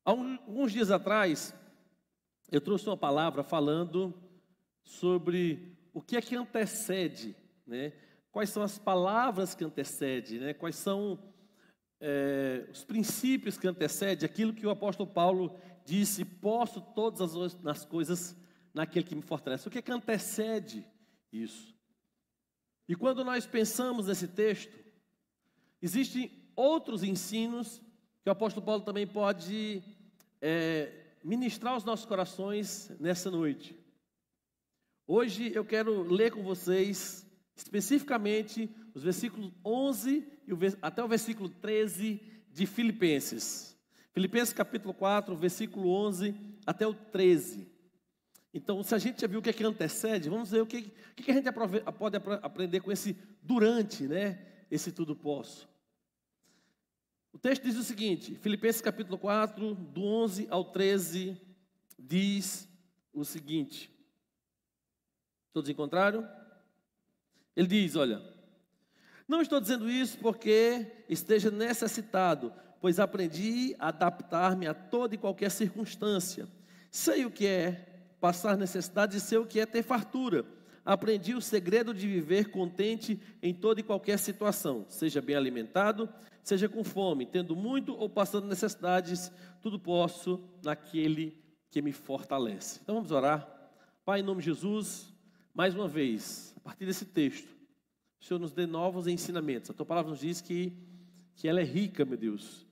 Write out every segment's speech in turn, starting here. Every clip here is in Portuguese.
Alguns dias atrás, eu trouxe uma palavra falando sobre o que é que antecede, né? Quais são as palavras que antecedem, né? Quais são os princípios que antecedem, aquilo que o apóstolo Paulo disse: posso todas as coisas naquele que me fortalece. O que é que antecede isso? E quando nós pensamos nesse texto, existem outros ensinos que o apóstolo Paulo também pode ministrar aos nossos corações nessa noite. Hoje eu quero ler com vocês especificamente os versículos 11 até o versículo 13 de Filipenses. Filipenses capítulo 4, versículo 11 até o 13. Então, se a gente já viu o que é que antecede, vamos ver o que a gente pode aprender com esse durante, né? Esse tudo posso. O texto diz o seguinte, Filipenses capítulo 4, do 11 ao 13, diz o seguinte. Todos encontraram? Ele diz, olha: não estou dizendo isso porque esteja necessitado, pois aprendi a adaptar-me a toda e qualquer circunstância. Sei o que é passar necessidade e sei o que é ter fartura. Aprendi o segredo de viver contente em toda e qualquer situação, seja bem alimentado, seja com fome, tendo muito ou passando necessidades, tudo posso naquele que me fortalece. Então vamos orar. Pai, em nome de Jesus, mais uma vez, a partir desse texto, o Senhor nos dê novos ensinamentos. A Tua palavra nos diz que ela é rica, meu Deus,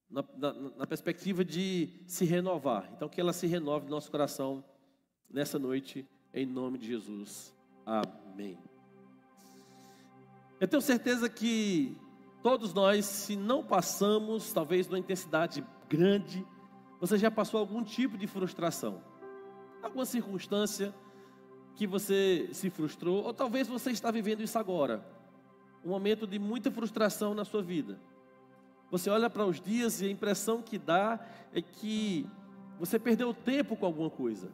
na perspectiva de se renovar. Então que ela se renove no nosso coração nessa noite, em nome de Jesus. Amém. Eu tenho certeza que todos nós, se não passamos, talvez numa intensidade grande, você já passou algum tipo de frustração. Alguma circunstância que você se frustrou, ou talvez você está vivendo isso agora. Um momento de muita frustração na sua vida. Você olha para os dias e a impressão que dá é que você perdeu tempo com alguma coisa.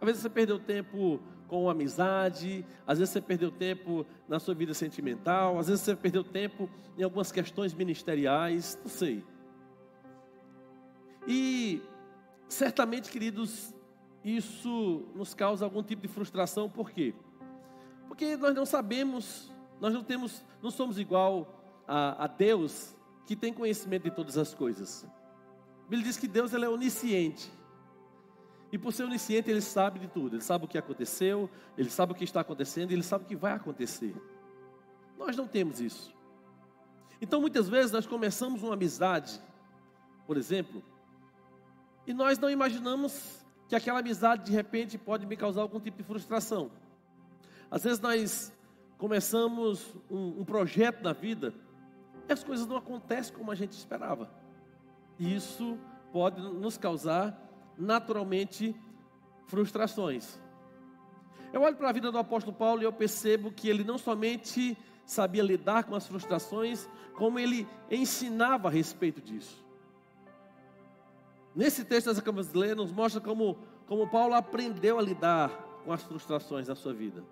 Às vezes você perdeu tempo com uma amizade, às vezes você perdeu tempo na sua vida sentimental, às vezes você perdeu tempo em algumas questões ministeriais, não sei. E certamente, queridos, isso nos causa algum tipo de frustração. Por quê? Porque nós não sabemos, não somos igual a Deus, que tem conhecimento de todas as coisas. A Bíblia diz que Deus, ele é onisciente. E por ser onisciente, ele sabe de tudo. Ele sabe o que aconteceu, ele sabe o que está acontecendo, ele sabe o que vai acontecer. Nós não temos isso. Então, muitas vezes, nós começamos uma amizade, por exemplo, e nós não imaginamos que aquela amizade, de repente, pode me causar algum tipo de frustração. Às vezes, nós começamos um projeto na vida, e as coisas não acontecem como a gente esperava. E isso pode nos causar naturalmente frustrações. Eu olho para a vida do apóstolo Paulo e eu percebo que ele não somente sabia lidar com as frustrações, como ele ensinava a respeito disso. Nesse texto das acabamos de ler, nos mostra como Paulo aprendeu a lidar com as frustrações da sua vida.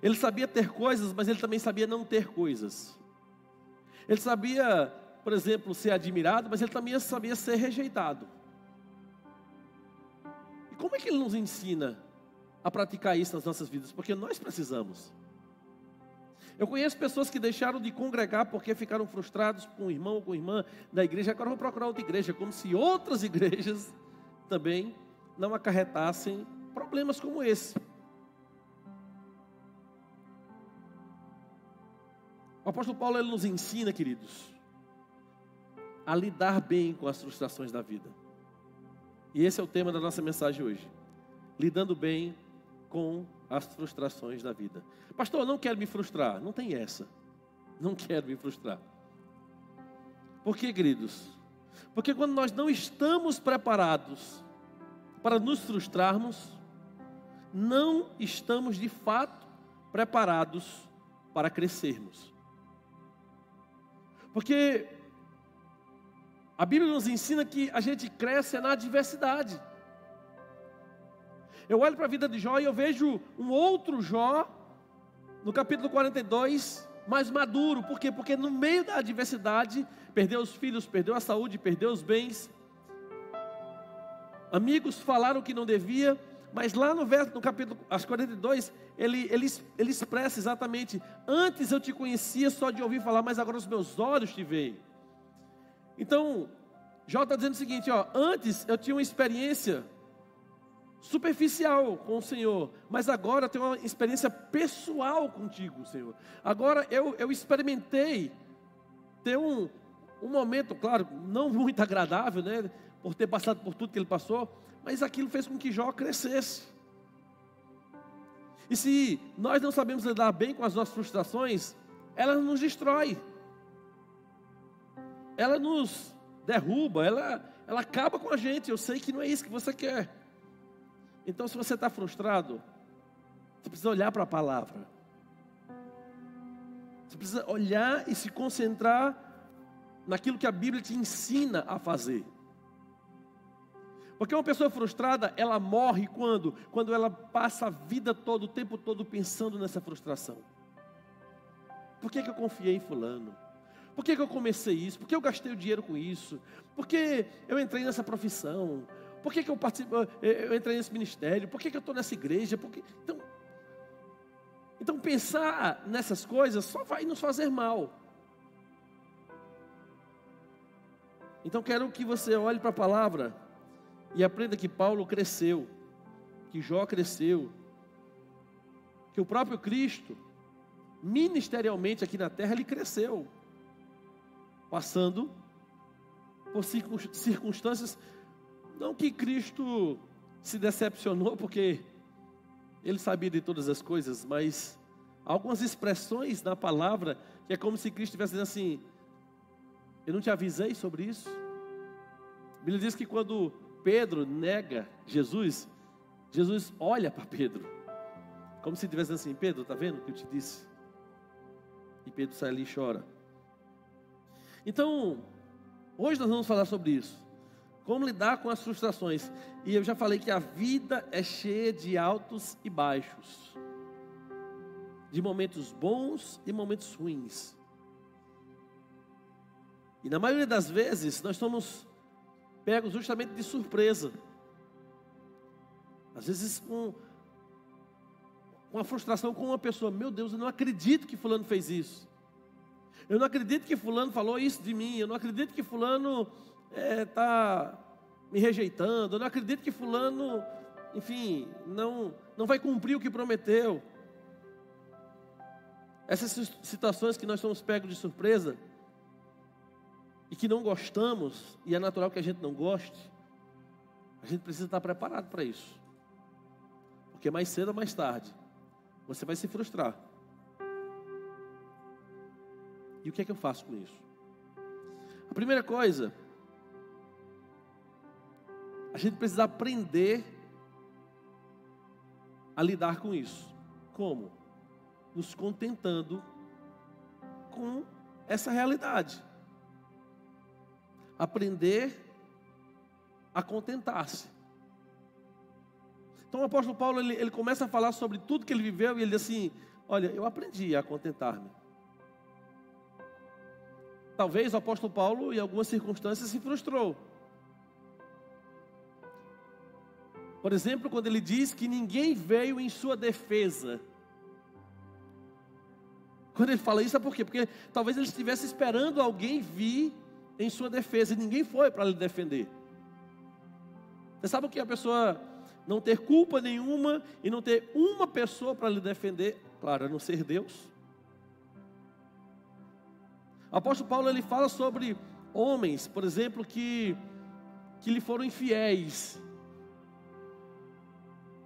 Ele sabia ter coisas, mas ele também sabia não ter coisas. Ele sabia, por exemplo, ser admirado, mas ele também sabia ser rejeitado. E como é que ele nos ensina a praticar isso nas nossas vidas? Porque nós precisamos. Eu conheço pessoas que deixaram de congregar porque ficaram frustrados com o irmão ou com a irmã da igreja. Agora vão procurar outra igreja, como se outras igrejas também não acarretassem problemas como esse. O apóstolo Paulo, ele nos ensina, queridos, a lidar bem com as frustrações da vida. E esse é o tema da nossa mensagem hoje. Lidando bem com as frustrações da vida. Pastor, eu não quero me frustrar. Não tem essa. Não quero me frustrar. Por quê, queridos? Porque quando nós não estamos preparados para nos frustrarmos, não estamos de fato preparados para crescermos. Porque a Bíblia nos ensina que a gente cresce na adversidade. Eu olho para a vida de Jó e eu vejo um outro Jó, no capítulo 42, mais maduro. Por quê? Porque no meio da adversidade, perdeu os filhos, perdeu a saúde, perdeu os bens. Amigos falaram que não devia, mas lá no capítulo 42, ele expressa exatamente: antes eu te conhecia só de ouvir falar, mas agora os meus olhos te veem. Então, Jó está dizendo o seguinte, antes eu tinha uma experiência superficial com o Senhor, mas agora eu tenho uma experiência pessoal contigo, Senhor. Agora eu experimentei ter um momento, claro, não muito agradável, né, por ter passado por tudo que ele passou, mas aquilo fez com que Jó crescesse. E se nós não sabemos lidar bem com as nossas frustrações, ela nos destrói, ela nos derruba, ela acaba com a gente. Eu sei que não é isso que você quer. Então, se você está frustrado, você precisa olhar para a palavra. Você precisa olhar e se concentrar naquilo que a Bíblia te ensina a fazer. Porque uma pessoa frustrada, ela morre quando ela passa a vida toda, o tempo todo pensando nessa frustração. Por que eu confiei em fulano? Por que eu comecei isso? Por que eu gastei o dinheiro com isso? Por que eu entrei nessa profissão? Por que eu entrei nesse ministério? Por que eu estou nessa igreja? Então pensar nessas coisas só vai nos fazer mal. Então quero que você olhe para a palavra e aprenda que Paulo cresceu, que Jó cresceu, que o próprio Cristo, ministerialmente aqui na terra, ele cresceu, passando por circunstâncias. Não que Cristo se decepcionou, porque ele sabia de todas as coisas, mas algumas expressões na palavra, que é como se Cristo estivesse dizendo assim: eu não te avisei sobre isso? A Bíblia diz que quando Pedro nega Jesus, Jesus olha para Pedro, como se estivesse dizendo assim: Pedro, está vendo o que eu te disse? E Pedro sai ali e chora. Então, hoje nós vamos falar sobre isso. Como lidar com as frustrações. E eu já falei que a vida é cheia de altos e baixos, de momentos bons e momentos ruins. E na maioria das vezes nós somos pegos justamente de surpresa. Às vezes com uma frustração com uma pessoa: meu Deus, eu não acredito que fulano fez isso. Eu não acredito que fulano falou isso de mim. Eu não acredito que fulano está me rejeitando. Eu não acredito que fulano, enfim, não vai cumprir o que prometeu. Essas situações que nós somos pegos de surpresa e que não gostamos, e é natural que a gente não goste, a gente precisa estar preparado para isso. Porque mais cedo ou mais tarde você vai se frustrar. E o que é que eu faço com isso? A primeira coisa, a gente precisa aprender a lidar com isso. Como? Nos contentando com essa realidade. Aprender a contentar-se. Então o apóstolo Paulo, ele começa a falar sobre tudo que ele viveu, e ele diz assim: olha, eu aprendi a contentar-me. Talvez o apóstolo Paulo, em algumas circunstâncias, se frustrou. Por exemplo, quando ele diz que ninguém veio em sua defesa. Quando ele fala isso, é por quê? Porque talvez ele estivesse esperando alguém vir em sua defesa, e ninguém foi para lhe defender. Você sabe o que é a pessoa não ter culpa nenhuma e não ter uma pessoa para lhe defender? Claro, a não ser Deus. O apóstolo Paulo, ele fala sobre homens, por exemplo, que lhe foram infiéis,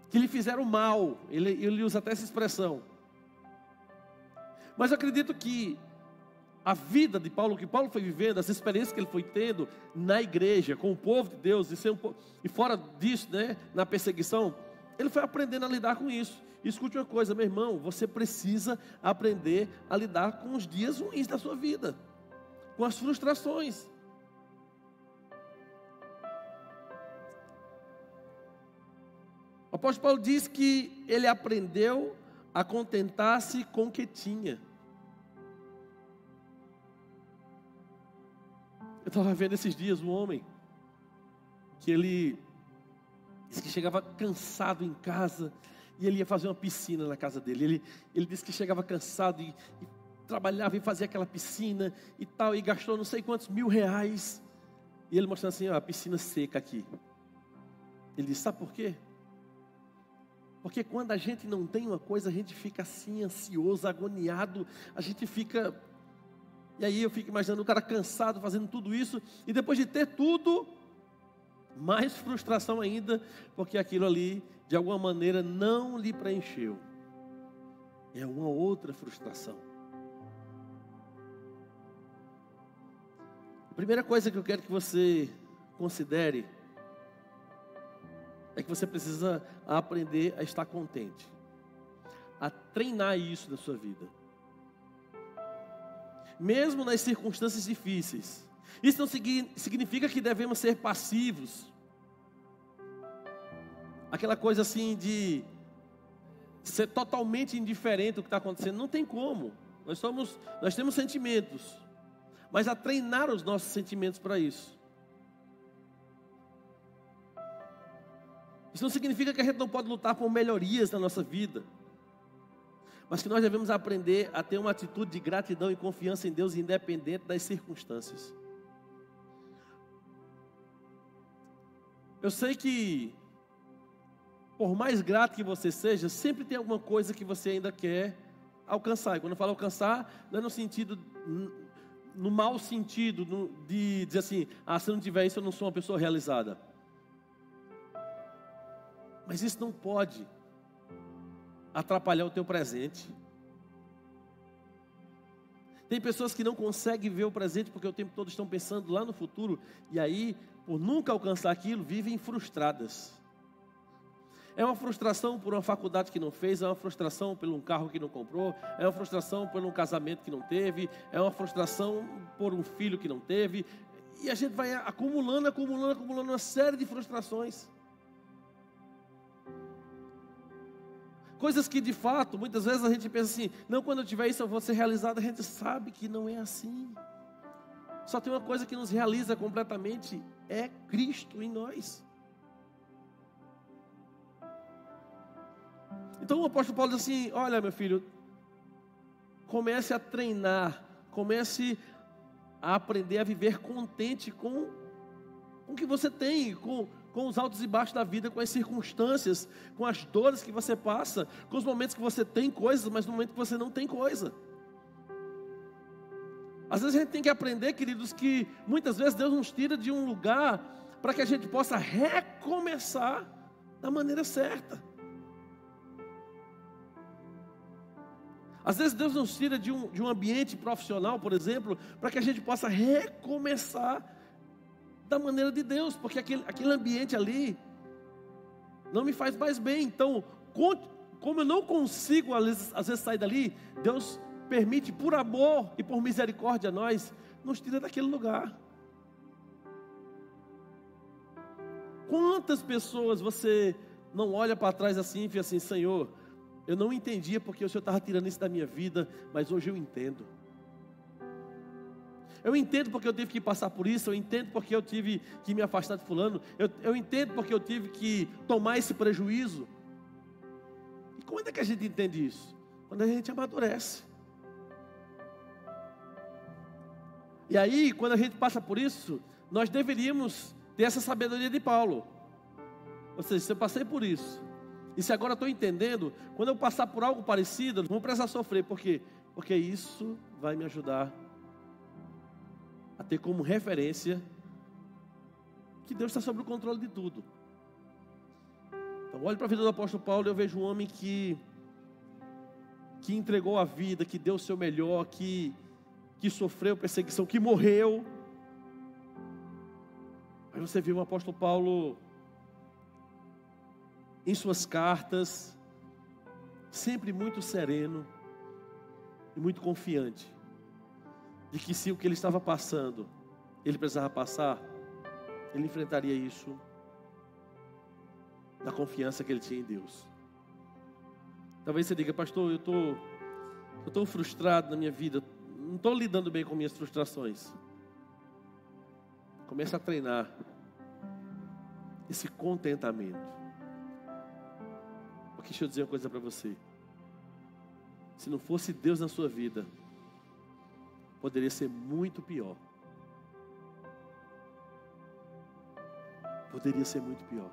que lhe fizeram mal. Ele usa até essa expressão. Mas eu acredito que a vida de Paulo, o que Paulo foi vivendo, as experiências que ele foi tendo na igreja, com o povo de Deus, e fora disso, né, na perseguição, ele foi aprendendo a lidar com isso. E escute uma coisa, meu irmão, você precisa aprender a lidar com os dias ruins da sua vida, com as frustrações. O apóstolo Paulo diz que ele aprendeu a contentar-se com o que tinha. Eu estava vendo esses dias um homem que ele Diz que chegava cansado em casa e ele ia fazer uma piscina na casa dele. Ele disse que chegava cansado e trabalhava e fazia aquela piscina e tal, e gastou não sei quantos R$1.000. E ele mostrando assim, ó, a piscina seca aqui. Ele disse, sabe por quê? Porque quando a gente não tem uma coisa, a gente fica assim, ansioso, agoniado, a gente fica... E aí eu fico imaginando o cara cansado fazendo tudo isso, e depois de ter tudo, mais frustração ainda, porque aquilo ali, de alguma maneira, não lhe preencheu. É uma outra frustração. A primeira coisa que eu quero que você considere é que você precisa aprender a estar contente, a treinar isso na sua vida, mesmo nas circunstâncias difíceis. Isso não significa que devemos ser passivos, aquela coisa assim de ser totalmente indiferente ao que está acontecendo. Não tem como. Nós temos sentimentos, mas a treinar os nossos sentimentos para isso. Isso não significa que a gente não pode lutar por melhorias na nossa vida, mas que nós devemos aprender a ter uma atitude de gratidão e confiança em Deus, independente das circunstâncias. Eu sei que, por mais grato que você seja, sempre tem alguma coisa que você ainda quer alcançar. E quando eu falo alcançar, não é no sentido, no mau sentido, de dizer assim, se eu não tiver isso, eu não sou uma pessoa realizada. Mas isso não pode atrapalhar o teu presente. Tem pessoas que não conseguem ver o presente porque o tempo todo estão pensando lá no futuro, e aí, por nunca alcançar aquilo, vivem frustradas. É uma frustração por uma faculdade que não fez, é uma frustração por um carro que não comprou, é uma frustração por um casamento que não teve, é uma frustração por um filho que não teve, e a gente vai acumulando uma série de frustrações. Coisas que de fato, muitas vezes a gente pensa assim, não, quando eu tiver isso eu vou ser realizado. A gente sabe que não é assim. Só tem uma coisa que nos realiza completamente, é Cristo em nós. Então o apóstolo Paulo diz assim, olha meu filho, comece a treinar, comece a aprender a viver contente com o que você tem, com os altos e baixos da vida, com as circunstâncias, com as dores que você passa, com os momentos que você tem coisas, mas no momento que você não tem coisa. Às vezes a gente tem que aprender, queridos, que muitas vezes Deus nos tira de um lugar para que a gente possa recomeçar da maneira certa. Às vezes Deus nos tira de um ambiente profissional, por exemplo, para que a gente possa recomeçar da maneira de Deus, porque aquele ambiente ali não me faz mais bem. Então, como eu não consigo às vezes sair dali, Deus permite, por amor e por misericórdia a nós, nos tira daquele lugar. Quantas pessoas você não olha para trás assim e diz assim, Senhor, eu não entendia porque o Senhor estava tirando isso da minha vida, mas hoje eu entendo. Eu entendo porque eu tive que passar por isso, eu entendo porque eu tive que me afastar de fulano, eu entendo porque eu tive que tomar esse prejuízo. E quando é que a gente entende isso? Quando a gente amadurece. E aí, quando a gente passa por isso, nós deveríamos ter essa sabedoria de Paulo. Ou seja, se eu passei por isso, e se agora eu estou entendendo, quando eu passar por algo parecido, eu não vou precisar sofrer. Por quê? Porque isso vai me ajudar a ter como referência que Deus está sob o controle de tudo. Então, olho para a vida do apóstolo Paulo e eu vejo um homem que entregou a vida, que deu o seu melhor, que sofreu perseguição, que morreu. Aí você vê o apóstolo Paulo em suas cartas, sempre muito sereno e muito confiante de que se o que ele estava passando, ele precisava passar, ele enfrentaria isso na confiança que ele tinha em Deus. Talvez você diga, pastor, eu estou frustrado na minha vida, não estou lidando bem com minhas frustrações. Comece a treinar esse contentamento. Porque deixa eu dizer uma coisa para você. Se não fosse Deus na sua vida, poderia ser muito pior. Poderia ser muito pior.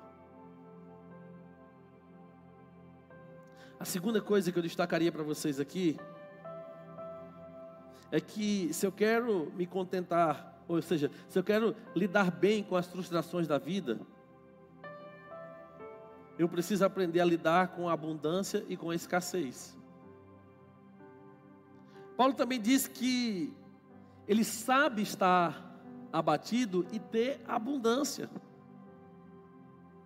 A segunda coisa que eu destacaria para vocês aqui é que se eu quero me contentar, ou seja, se eu quero lidar bem com as frustrações da vida, eu preciso aprender a lidar com a abundância e com a escassez. Paulo também diz que ele sabe estar abatido e ter abundância.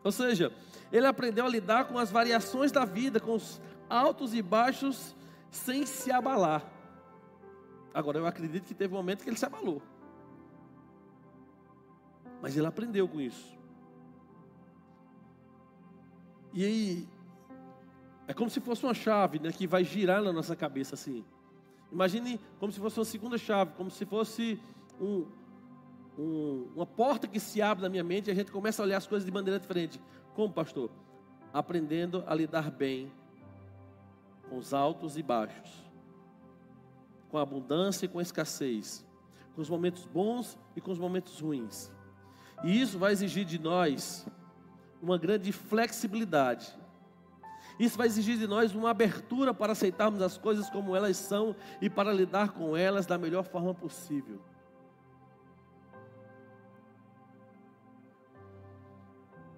Ou seja, ele aprendeu a lidar com as variações da vida, com os altos e baixos, sem se abalar. Agora, eu acredito que teve um momento que ele se abalou. Mas ele aprendeu com isso. E aí, é como se fosse uma chave, né, que vai girar na nossa cabeça assim. Imagine como se fosse uma segunda chave, como se fosse uma porta que se abre na minha mente e a gente começa a olhar as coisas de maneira diferente. Como, pastor? Aprendendo a lidar bem com os altos e baixos, com a abundância e com a escassez, com os momentos bons e com os momentos ruins. E isso vai exigir de nós uma grande flexibilidade. Isso vai exigir de nós uma abertura para aceitarmos as coisas como elas são e para lidar com elas da melhor forma possível.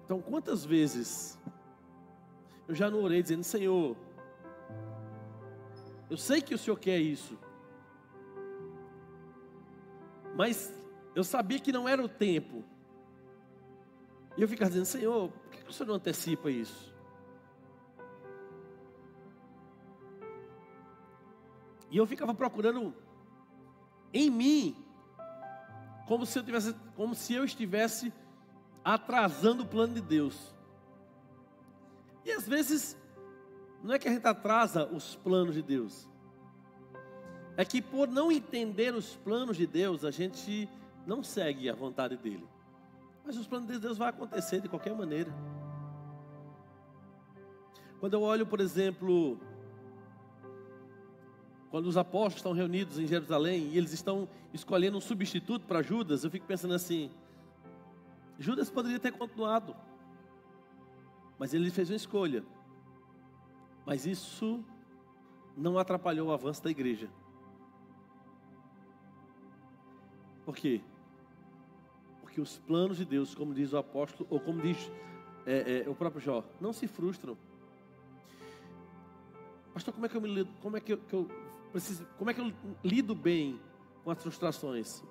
Então, quantas vezes eu já não orei dizendo: Senhor, eu sei que o Senhor quer isso, mas eu sabia que não era o tempo. E eu ficava dizendo: Senhor, por que o Senhor não antecipa isso? E eu ficava procurando em mim, como se eu estivesse atrasando o plano de Deus. E às vezes, não é que a gente atrasa os planos de Deus, é que por não entender os planos de Deus, a gente não segue a vontade dEle. Mas os planos de Deus vão acontecer de qualquer maneira. Quando eu olho, por exemplo, quando os apóstolos estão reunidos em Jerusalém e eles estão escolhendo um substituto para Judas, eu fico pensando assim: Judas poderia ter continuado, mas ele fez uma escolha. Mas isso não atrapalhou o avanço da igreja. Por quê? Porque os planos de Deus, como diz o apóstolo, ou como diz o próprio Jó, não se frustram. Pastor, como é que eu lido bem com as frustrações?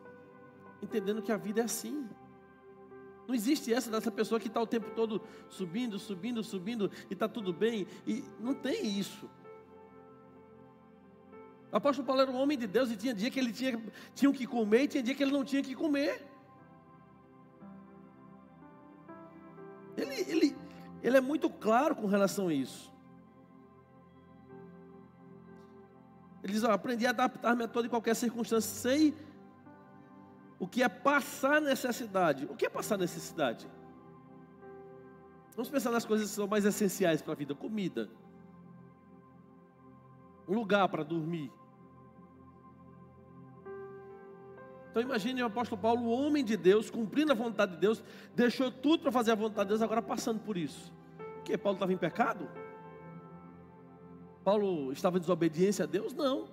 Entendendo que a vida é assim. Não existe dessa pessoa que está o tempo todo subindo e está tudo bem. E não tem isso. O apóstolo Paulo era um homem de Deus e tinha dia que ele tinha o que comer e tinha dia que ele não tinha o que comer. Ele é muito claro com relação a isso. Ele diz: aprendi a adaptar-me a toda e qualquer circunstância. Sei o que é passar necessidade. O que é passar necessidade? Vamos pensar nas coisas que são mais essenciais para a vida. Comida. Um lugar para dormir. Então imagine o apóstolo Paulo, o homem de Deus, cumprindo a vontade de Deus, deixou tudo para fazer a vontade de Deus, agora passando por isso. Porque Paulo estava em pecado? Paulo estava em desobediência a Deus? Não.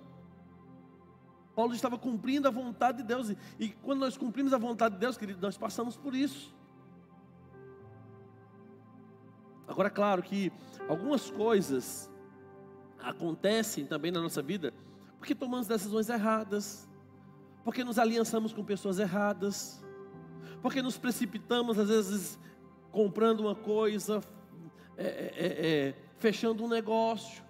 Paulo estava cumprindo a vontade de Deus. E quando nós cumprimos a vontade de Deus, querido, nós passamos por isso. Agora, claro que algumas coisas acontecem também na nossa vida porque tomamos decisões erradas, porque nos aliançamos com pessoas erradas, porque nos precipitamos, às vezes, comprando uma coisa, fechando um negócio.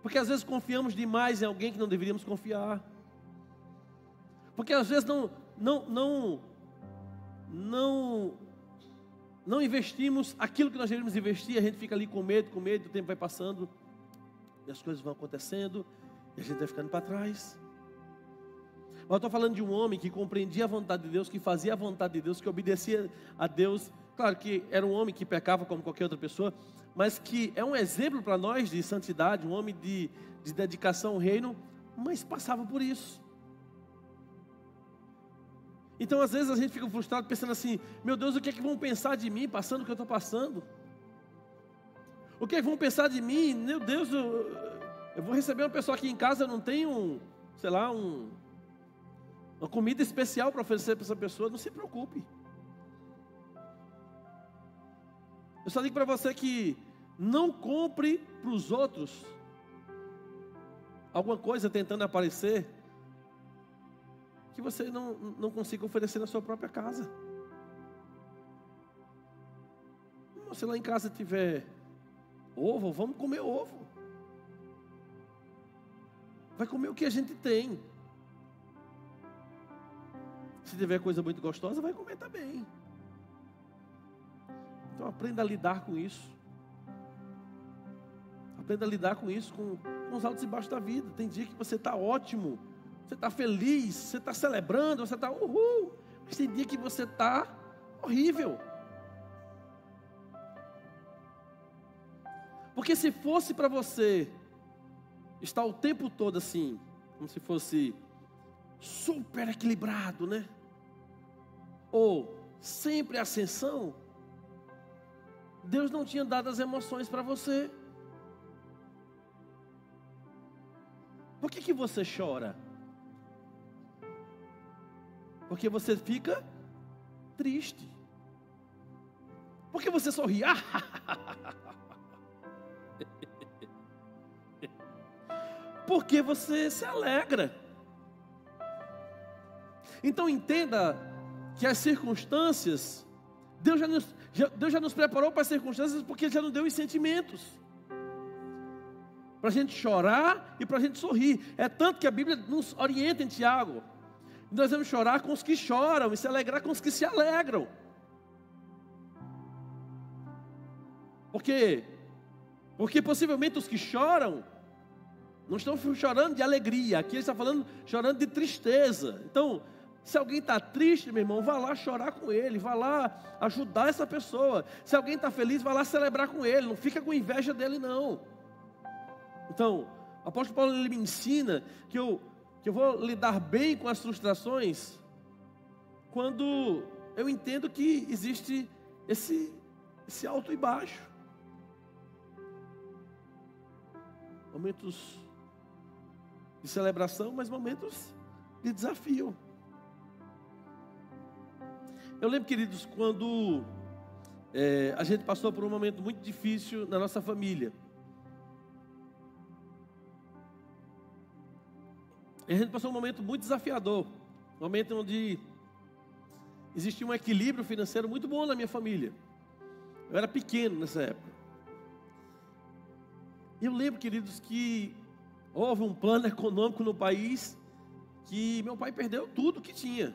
Porque às vezes confiamos demais em alguém que não deveríamos confiar. Porque às vezes não investimos aquilo que nós deveríamos investir. A gente fica ali com medo, o tempo vai passando e as coisas vão acontecendo e a gente vai ficando para trás. Eu estou falando de um homem que compreendia a vontade de Deus, que fazia a vontade de Deus, que obedecia a Deus. Claro que era um homem que pecava como qualquer outra pessoa, mas que é um exemplo para nós de santidade, um homem de dedicação ao reino, mas passava por isso. Então às vezes a gente fica frustrado pensando assim: meu Deus, o que é que vão pensar de mim passando o que eu estou passando? O que é que vão pensar de mim? Meu Deus, eu vou receber uma pessoa aqui em casa, eu não tenho, sei lá, uma comida especial para oferecer para essa pessoa. Não se preocupe. Eu só digo para você que não compre para os outros alguma coisa tentando aparecer que você não consiga oferecer na sua própria casa. Se lá em casa tiver ovo, vamos comer ovo. Vai comer o que a gente tem. Se tiver coisa muito gostosa, vai comer também. Então aprenda a lidar com isso. Aprenda a lidar com isso, com os altos e baixos da vida. Tem dia que você está ótimo, você está feliz, você está celebrando, você está uhul. Mas tem dia que você está horrível. Porque se fosse para você estar o tempo todo assim, como se fosse super equilibrado, né? Ou sempre ascensão, Deus não tinha dado as emoções para você. Por que você chora? Porque você fica triste. Por que você sorri? Porque você se alegra. Então entenda que as circunstâncias, Deus já nos preparou para as circunstâncias, porque Ele já nos deu os sentimentos para a gente chorar e para a gente sorrir. É tanto que a Bíblia nos orienta em Tiago: nós vamos chorar com os que choram e se alegrar com os que se alegram. Por quê? Porque possivelmente os que choram não estão chorando de alegria. Aqui ele está falando, chorando de tristeza. Então, se alguém está triste, meu irmão, vá lá chorar com ele, vá lá ajudar essa pessoa. Se alguém está feliz, vá lá celebrar com ele, não fica com inveja dele não. Então, o apóstolo Paulo, ele me ensina que eu vou lidar bem com as frustrações quando eu entendo que existe esse alto e baixo. Momentos de celebração, mas momentos de desafio. Eu lembro, queridos, quando a gente passou por um momento muito difícil na nossa família. E a gente passou um momento muito desafiador. Um momento onde existia um equilíbrio financeiro muito bom na minha família. Eu era pequeno nessa época. E eu lembro, queridos, que houve um plano econômico no país que meu pai perdeu tudo que tinha.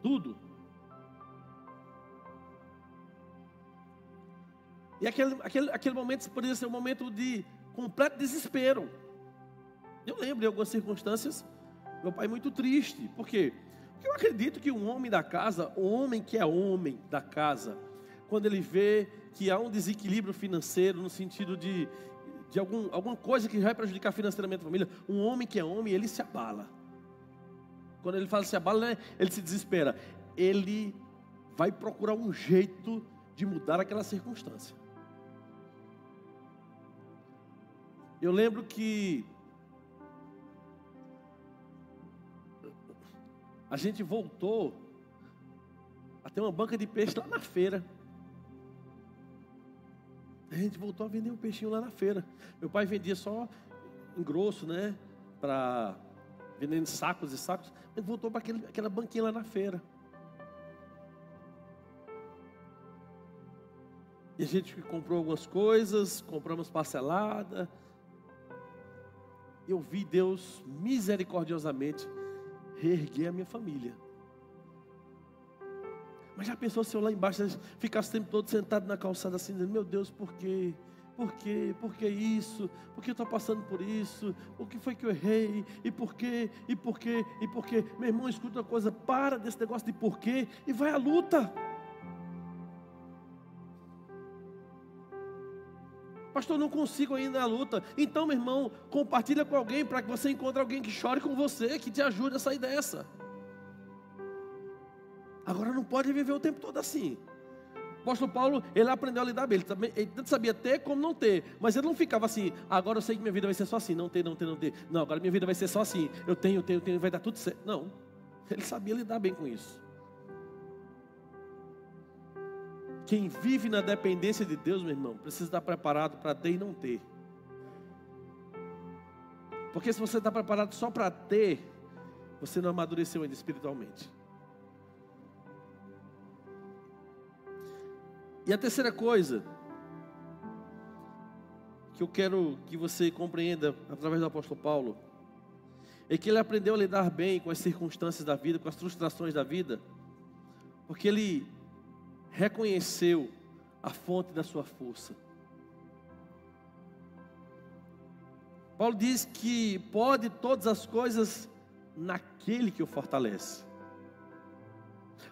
Tudo. E aquele momento poderia ser um momento de completo desespero. Eu lembro de algumas circunstâncias, meu pai muito triste. Por quê? Porque eu acredito que um homem da casa, o homem que é homem da casa, quando ele vê que há um desequilíbrio financeiro, no sentido de alguma coisa que vai prejudicar financeiramente a família, um homem que é homem, ele se abala. Quando ele fala se abala, né, ele se desespera. Ele vai procurar um jeito de mudar aquela circunstância. Eu lembro que a gente voltou a ter uma banca de peixe lá na feira. A gente voltou a vender um peixinho lá na feira. Meu pai vendia só em grosso, né? Vendendo sacos e sacos. Ele voltou para aquela banquinha lá na feira. E a gente comprou algumas coisas, compramos parcelada. Eu vi Deus misericordiosamente reerguer a minha família. Mas já pensou se eu lá embaixo ficasse o tempo todo sentado na calçada assim, dizendo: meu Deus, por quê? por quê? Por que isso? Por que eu estou passando por isso? O que foi que eu errei? E por quê? E por quê? E por quê? Meu irmão, escuta uma coisa, para desse negócio de porquê e vai à luta. Pastor, não consigo ainda a luta. Então, meu irmão, compartilha com alguém para que você encontre alguém que chore com você, que te ajude a sair dessa. Agora não pode viver o tempo todo assim. O apóstolo Paulo, ele aprendeu a lidar bem. Ele tanto sabia ter como não ter. Mas ele não ficava assim, agora eu sei que minha vida vai ser só assim, não ter. Não, agora minha vida vai ser só assim. Eu tenho, vai dar tudo certo. Não, ele sabia lidar bem com isso. Quem vive na dependência de Deus, meu irmão, precisa estar preparado para ter e não ter. Porque se você está preparado só para ter, você não amadureceu ainda espiritualmente. E a terceira coisa que eu quero que você compreenda através do apóstolo Paulo é que ele aprendeu a lidar bem com as circunstâncias da vida, com as frustrações da vida, porque ele reconheceu a fonte da sua força. Paulo diz que pode todas as coisas naquele que o fortalece.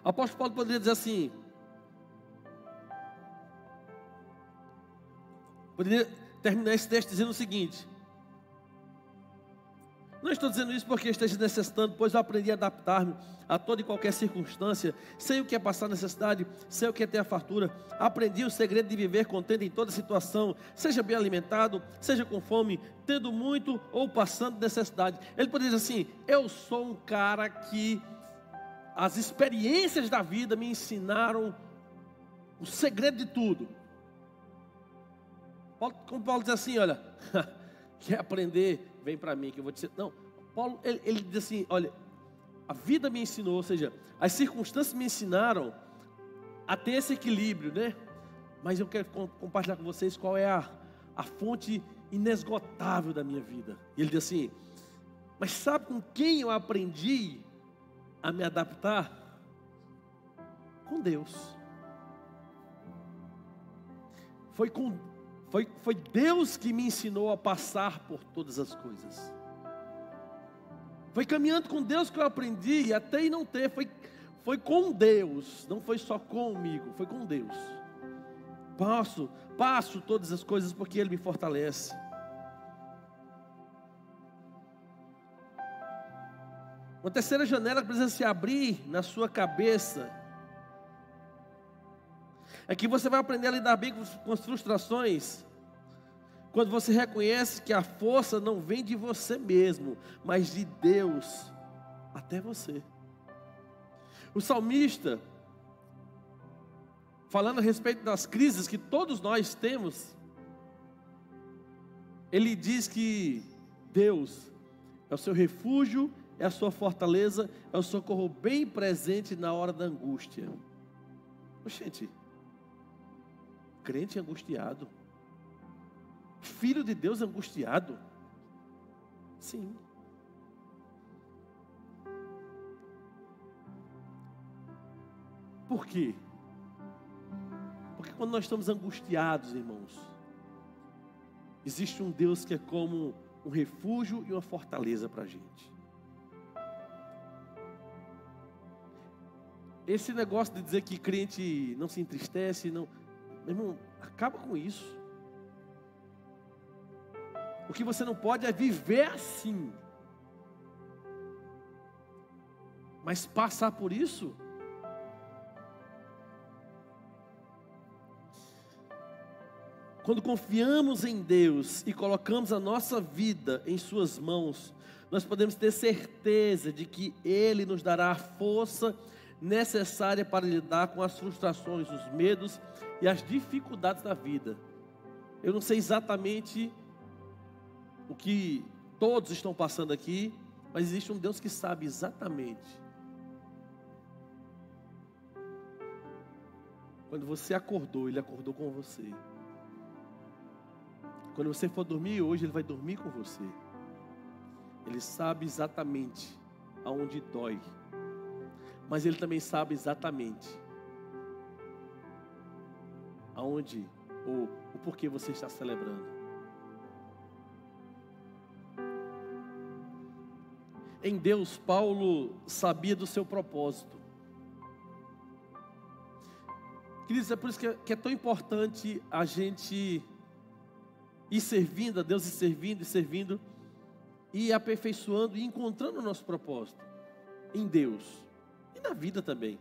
O apóstolo Paulo poderia dizer assim, poderia terminar esse texto dizendo o seguinte: não estou dizendo isso porque esteja necessitando, pois eu aprendi a adaptar-me a toda e qualquer circunstância. Sei o que é passar necessidade, sei o que é ter a fartura. Aprendi o segredo de viver contente em toda situação, seja bem alimentado, seja com fome, tendo muito ou passando necessidade. Ele poderia dizer assim: eu sou um cara que as experiências da vida me ensinaram o segredo de tudo. Como Paulo diz assim, olha, quer aprender, vem para mim que eu vou te dizer. Não, Paulo, ele diz assim, olha, a vida me ensinou, ou seja, as circunstâncias me ensinaram a ter esse equilíbrio, né? Mas eu quero compartilhar com vocês qual é a fonte inesgotável da minha vida. E ele diz assim, mas sabe com quem eu aprendi a me adaptar? Com Deus. Foi Deus que me ensinou a passar por todas as coisas. Foi caminhando com Deus que eu aprendi a ter e não ter. Foi com Deus, não foi só comigo, foi com Deus. Passo todas as coisas porque Ele me fortalece. Uma terceira janela que precisa se abrir na sua cabeça é que você vai aprender a lidar bem com as frustrações quando você reconhece que a força não vem de você mesmo, mas de Deus até você. O salmista, falando a respeito das crises que todos nós temos, ele diz que Deus é o seu refúgio, é a sua fortaleza, é o socorro bem presente na hora da angústia. Gente, crente angustiado, filho de Deus angustiado, sim. Por quê? Porque quando nós estamos angustiados, irmãos, existe um Deus que é como um refúgio e uma fortaleza para a gente. Esse negócio de dizer que crente não se entristece, não, meu irmão, acaba com isso. O que você não pode é viver assim. Mas passar por isso, quando confiamos em Deus e colocamos a nossa vida em suas mãos, nós podemos ter certeza de que Ele nos dará a força necessária para lidar com as frustrações, os medos e as dificuldades da vida. Eu não sei exatamente o que todos estão passando aqui, mas existe um Deus que sabe exatamente. Quando você acordou, Ele acordou com você. Quando você for dormir hoje, Ele vai dormir com você. Ele sabe exatamente aonde dói, mas Ele também sabe exatamente aonde ou o porquê você está celebrando. Em Deus, Paulo sabia do seu propósito. Queridos, é por isso que é tão importante a gente ir servindo a Deus, e servindo, e aperfeiçoando e encontrando o nosso propósito em Deus e na vida também.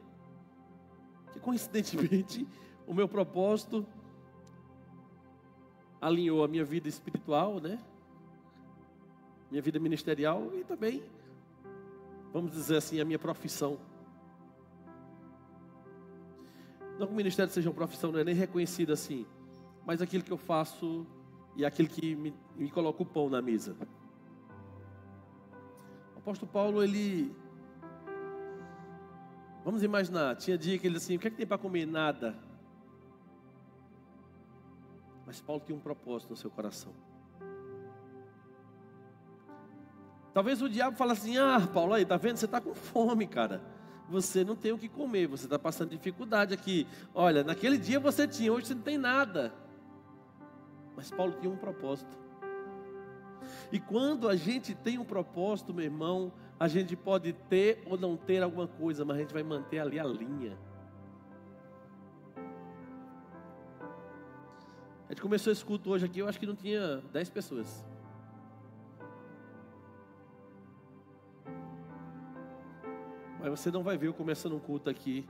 Que coincidentemente o meu propósito alinhou a minha vida espiritual, né? Minha vida ministerial e também, vamos dizer assim, a minha profissão. Não que o ministério seja uma profissão, não é nem reconhecido assim, mas aquilo que eu faço e aquilo que me coloca o pão na mesa. O apóstolo Paulo, vamos imaginar, tinha dia que ele assim, o que é que tem para comer? Nada. Mas Paulo tinha um propósito no seu coração. Talvez o diabo fale assim, Paulo, aí, tá vendo? Você está com fome, cara. Você não tem o que comer, você está passando dificuldade aqui. Olha, naquele dia você tinha, hoje você não tem nada. Mas Paulo tinha um propósito. E quando a gente tem um propósito, meu irmão, a gente pode ter ou não ter alguma coisa, mas a gente vai manter ali a linha. A gente começou esse culto hoje aqui, eu acho que não tinha 10 pessoas. Mas você não vai ver eu começando um culto aqui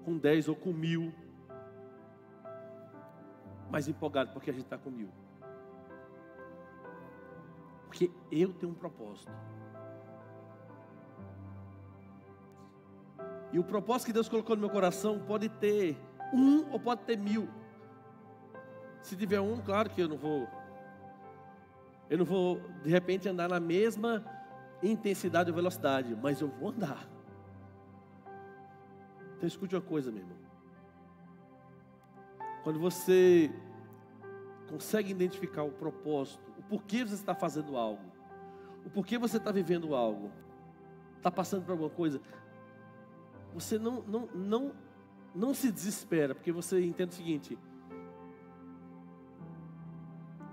com 10 ou com 1000. Mais empolgado porque a gente está com 1000. Porque eu tenho um propósito. E o propósito que Deus colocou no meu coração pode ter 1 ou pode ter 1000. Se tiver 1, claro que eu não vou de repente andar na mesma intensidade ou velocidade, mas eu vou andar. Então escute uma coisa, meu irmão. Quando você consegue identificar o propósito, o porquê você está fazendo algo, o porquê você está vivendo algo, está passando por alguma coisa, você não se desespera, porque você entende o seguinte: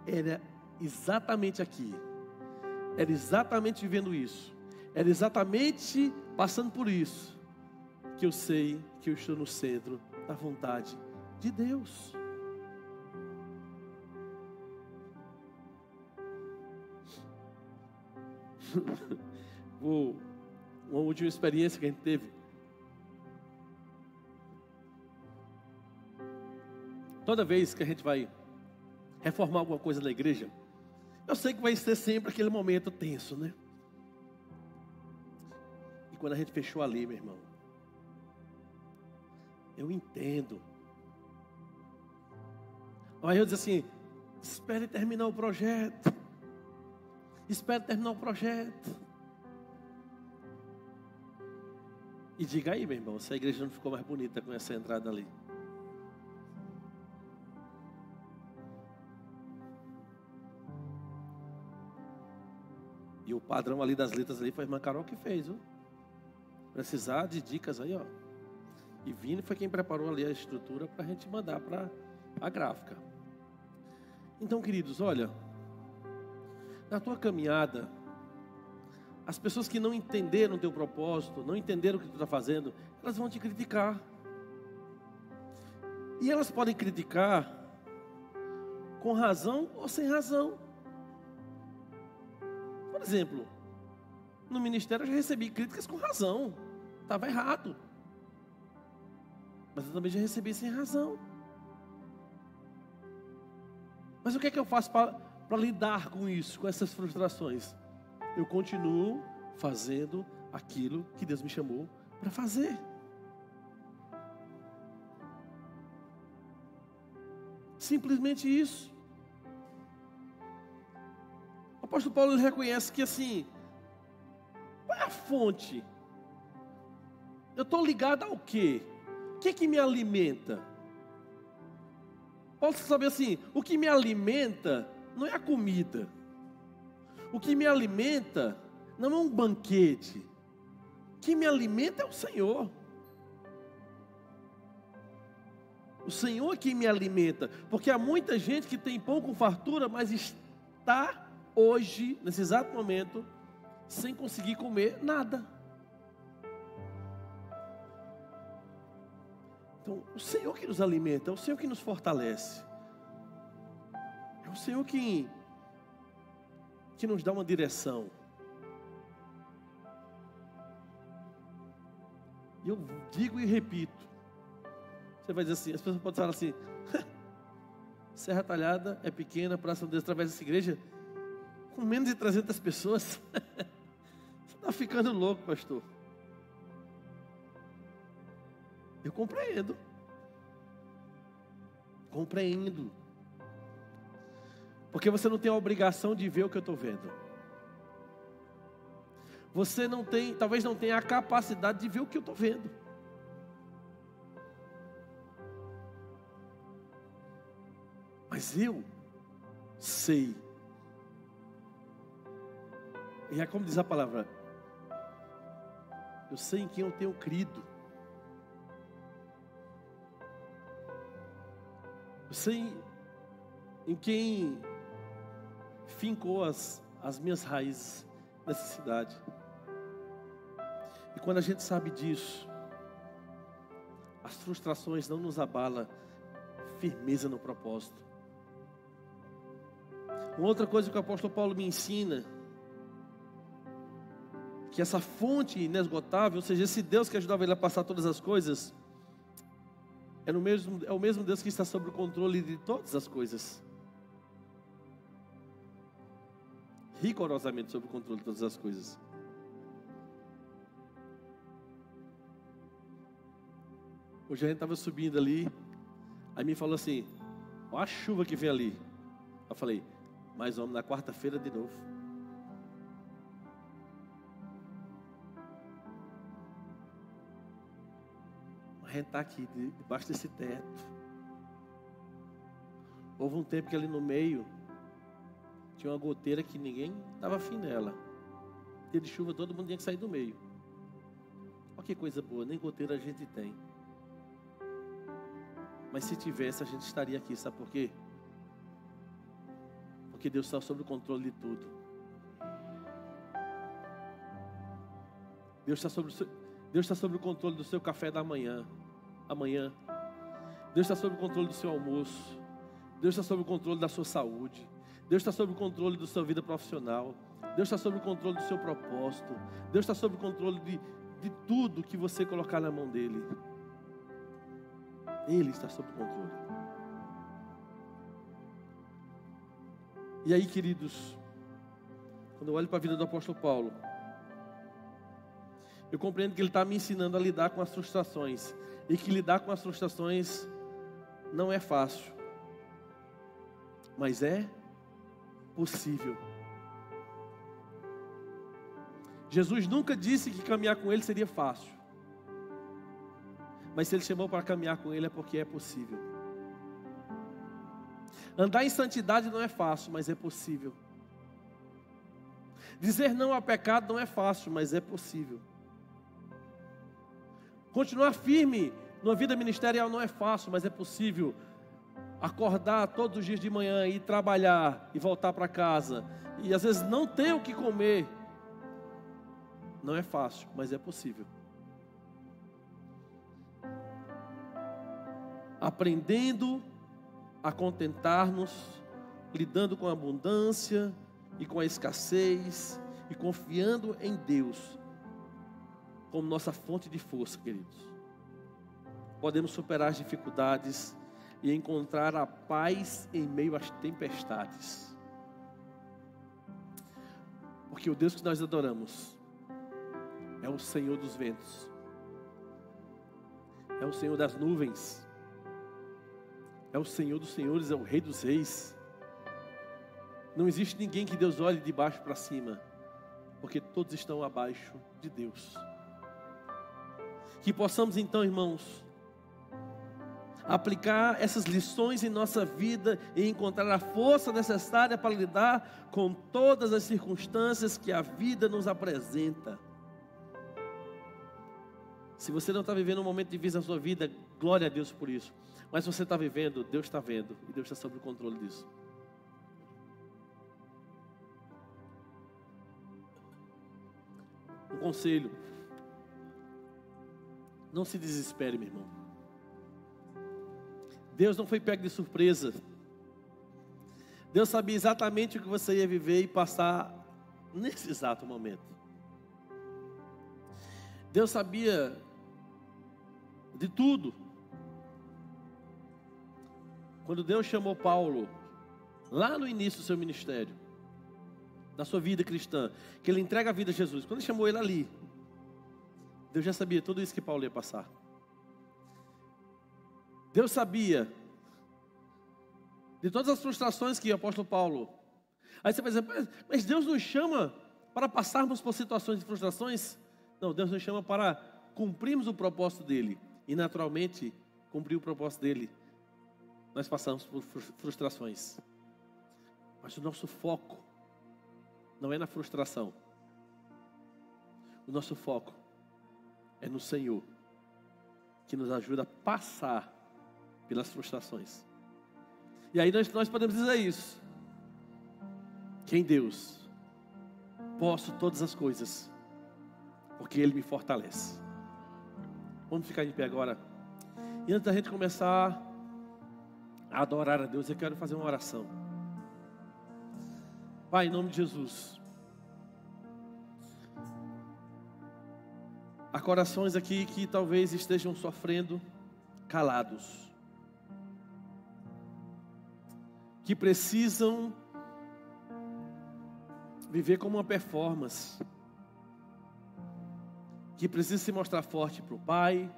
era exatamente aqui, era exatamente vivendo isso, era exatamente passando por isso, que eu sei que eu estou no centro da vontade de Deus. Uma última experiência que a gente teve. Toda vez que a gente vai reformar alguma coisa na igreja, eu sei que vai ser sempre aquele momento tenso, né? E quando a gente fechou ali, meu irmão, eu entendo. Aí eu disse assim, espere terminar o projeto. Espere terminar o projeto. E diga aí, meu irmão, se a igreja não ficou mais bonita com essa entrada ali. E o padrão ali das letras ali foi a irmã Carol que fez, viu? Precisar de dicas aí, ó. E Vini foi quem preparou ali a estrutura para a gente mandar para a gráfica. Então, queridos, olha, na tua caminhada, as pessoas que não entenderam o teu propósito, não entenderam o que tu está fazendo, elas vão te criticar. E elas podem criticar com razão ou sem razão. Por exemplo, no ministério eu já recebi críticas com razão. Estava errado. Mas eu também já recebi sem razão. Mas o que é que eu faço para lidar com isso, com essas frustrações? Eu continuo fazendo aquilo que Deus me chamou para fazer. Simplesmente isso. O apóstolo Paulo reconhece que assim, qual é a fonte? Eu estou ligado ao quê? O que é que me alimenta? Paulo sabe assim, o que me alimenta não é a comida. O que me alimenta não é um banquete. O que me alimenta é o Senhor. O Senhor é quem me alimenta. Porque há muita gente que tem pão com fartura, mas está hoje, nesse exato momento, sem conseguir comer nada. Então, o Senhor que nos alimenta, é o Senhor que nos fortalece. É o Senhor que nos dá uma direção. E eu digo e repito. Você vai dizer assim, as pessoas podem falar assim, Serra Talhada é pequena, Praça de Deus através dessa igreja, com menos de 300 pessoas. Você está ficando louco, pastor. Eu compreendo. Compreendo. Porque você não tem a obrigação de ver o que eu estou vendo. Você não tem, talvez não tenha a capacidade de ver o que eu estou vendo. Mas eu sei. E é como diz a palavra, eu sei em quem eu tenho crido. Eu sei em quem fincou as minhas raízes nessa cidade. E quando a gente sabe disso, as frustrações não nos abalam, firmeza no propósito. Uma outra coisa que o apóstolo Paulo me ensina, que essa fonte inesgotável, ou seja, esse Deus que ajudava ele a passar todas as coisas, é o mesmo Deus que está sob o controle de todas as coisas. Rigorosamente sob o controle de todas as coisas. Hoje a gente estava subindo ali, aí me falou assim, olha a chuva que vem ali. Eu falei, mas vamos na quarta-feira de novo. A gente está aqui, debaixo desse teto. Houve um tempo que ali no meio tinha uma goteira que ninguém estava afim dela. Dia de chuva todo mundo tinha que sair do meio. Olha que coisa boa, nem goteira a gente tem. Mas se tivesse, a gente estaria aqui, sabe por quê? Porque Deus está sob o controle de tudo. Deus está sob o controle do seu café da manhã. Amanhã. Deus está sob o controle do seu almoço. Deus está sob o controle da sua saúde. Deus está sob o controle da sua vida profissional. Deus está sob o controle do seu propósito. Deus está sob o controle de tudo que você colocar na mão dele. Ele está sob o controle. E aí, queridos, quando eu olho para a vida do apóstolo Paulo, eu compreendo que ele está me ensinando a lidar com as frustrações. E que lidar com as frustrações não é fácil. Mas é possível. Jesus nunca disse que caminhar com ele seria fácil. Mas se ele chamou para caminhar com ele é porque é possível. Andar em santidade não é fácil, mas é possível. Dizer não ao pecado não é fácil, mas é possível. Continuar firme numa vida ministerial não é fácil, mas é possível. Acordar todos os dias de manhã, ir trabalhar e voltar para casa, e às vezes não ter o que comer, não é fácil, mas é possível. Aprendendo a contentar-nos, lidando com a abundância e com a escassez, e confiando em Deus como nossa fonte de força, queridos. Podemos superar as dificuldades e encontrar a paz em meio às tempestades. Porque o Deus que nós adoramos é o Senhor dos ventos, é o Senhor das nuvens, é o Senhor dos senhores, é o Rei dos reis. Não existe ninguém que Deus olhe de baixo para cima, porque todos estão abaixo de Deus. Que possamos então, irmãos, aplicar essas lições em nossa vida e encontrar a força necessária para lidar com todas as circunstâncias que a vida nos apresenta. Se você não está vivendo um momento difícil na sua vida, glória a Deus por isso. Mas se você está vivendo, Deus está vendo. E Deus está sob o controle disso. Um conselho. Não se desespere, meu irmão. Deus não foi pego de surpresa. Deus sabia exatamente o que você ia viver e passar nesse exato momento. Deus sabia de tudo. Quando Deus chamou Paulo, lá no início do seu ministério, da sua vida cristã, que ele entrega a vida a Jesus, quando ele chamou ele ali, Deus já sabia tudo isso que Paulo ia passar. Deus sabia de todas as frustrações que o apóstolo Paulo... Aí você vai dizer, mas Deus nos chama para passarmos por situações de frustrações? Não, Deus nos chama para cumprirmos o propósito dEle. E naturalmente, cumprir o propósito dEle, nós passamos por frustrações. Mas o nosso foco não é na frustração. O nosso foco é no Senhor, que nos ajuda a passar pelas frustrações. E aí nós podemos dizer isso. Que em Deus posso todas as coisas, porque Ele me fortalece. Vamos ficar de pé agora. E antes da gente começar a adorar a Deus, eu quero fazer uma oração. Pai, em nome de Jesus. Há corações aqui que talvez estejam sofrendo calados, que precisam viver como uma performance, que precisa se mostrar forte para o pai,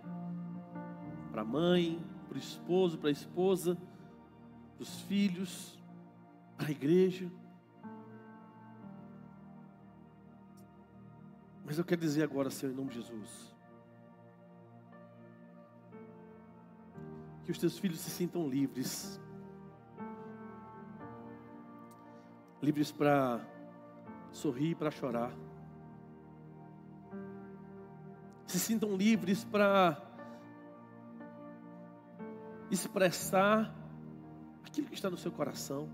para a mãe, para o esposo, para a esposa, para os filhos, para a igreja. Mas eu quero dizer agora, Senhor, em nome de Jesus, que os teus filhos se sintam livres, livres para sorrir e para chorar, se sintam livres para expressar aquilo que está no seu coração,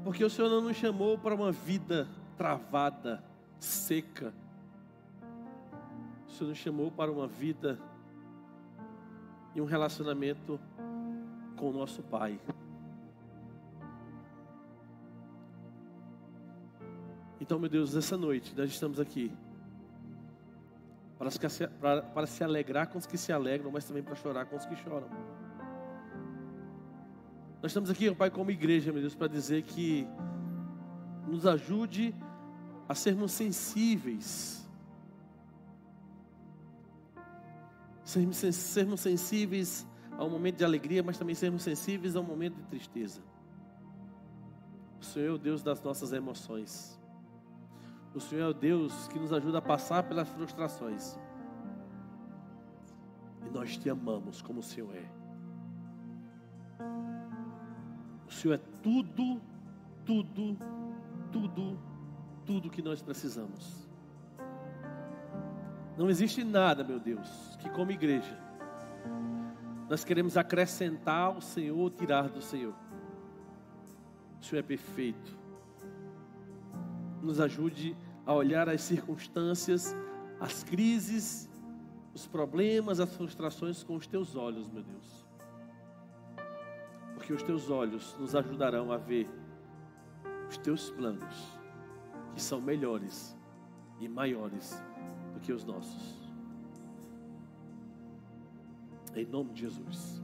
porque o Senhor não nos chamou para uma vida travada, seca. O Senhor nos chamou para uma vida e um relacionamento com o nosso Pai. Então, meu Deus, essa noite nós estamos aqui para se alegrar com os que se alegram, mas também para chorar com os que choram. Nós estamos aqui, Pai, como igreja, meu Deus, para dizer que nos ajude a sermos sensíveis. Sermos sensíveis ao momento de alegria, mas também sermos sensíveis ao momento de tristeza. O Senhor é o Deus das nossas emoções. O Senhor é o Deus que nos ajuda a passar pelas frustrações. E nós te amamos como o Senhor é. O Senhor é tudo, tudo, tudo, tudo que nós precisamos. Não existe nada, meu Deus, que como igreja nós queremos acrescentar ao Senhor ou tirar do Senhor. O Senhor é perfeito. Nos ajude a olhar as circunstâncias, as crises, os problemas, as frustrações com os teus olhos, meu Deus. Porque os teus olhos nos ajudarão a ver os teus planos, que são melhores e maiores do que os nossos. Em nome de Jesus.